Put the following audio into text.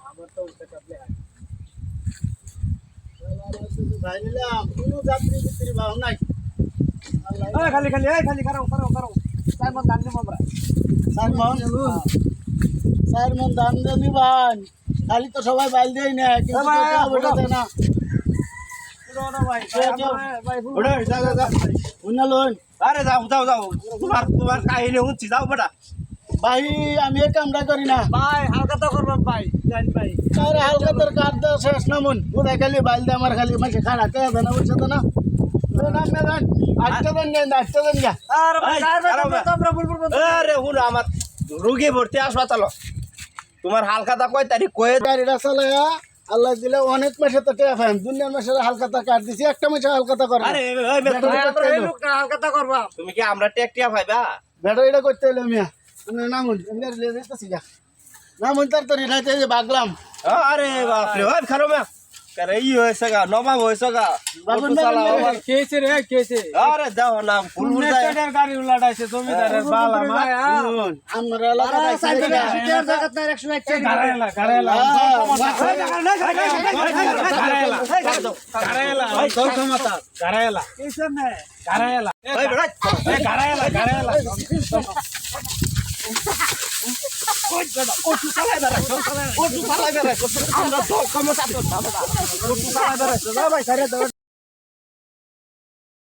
আমার তো ভাই নিলাম কোনো যাত্রী বিত্রী ভাব নাই খালি খালি খালি খারাপ চার মন ধান নেব আমরা 4 মন ধান দিবান খালি তো সবাই বাইল দেই না কিন্তু ওটা দেয় না আরে যাও তোমার কাহিনী শুনছি যাও বেটা ভাই আমি এই কামটা করি না ভাই হালকা তো করবেন ভাই জান ভাই আরে হালকা তোর কাট দাও শেষ না মন ওরা খালি বাইল দে আমার খালি মাসে খানা কে দেনা বলছে তো না নাম না দেন আটটা দেন গা আরে ভাই তোমরা বুলবুল আরে হুন আমার রোগী ভর্তি হাসপাতাল তোমার হালকাটা কয় তারিখ কয়ে গাড়িটা চালায়া আল্লাহ দিলে অনেক মাসে তো টেয়া ফাইম দুনিয়ার মাসে হালকাতা কাট দিছি একটা মাসে হালকাতা করে আরে এই লোকটা হালকাটা করবা তুমি কি আমরা টেকটিয়া ভাইবা ব্যাটারিটা করতে এলো মিয়া নামুন এমনি লিয়ে যেতেছি যা নামুন তাড়াতাড়ি রাইতে যে বাগলাম আরে বাপ রে ভাই খারো মা করে ই হইছে গা নবাব হইছে গা বাবুন কেছে রে কেছে আরে দাও না ফুলপুর যায় গাড়ি উল্টাইছে জমিদারের বালা মা আমরা এলাকা জায়গা না 100 গাড়াইলা কেছে না গাড়াইলা ওই বেড়া গাড়াইলা ওটু চালাই বেড়া আমরা তো ক্ষমতা তো ভাই সারে দাও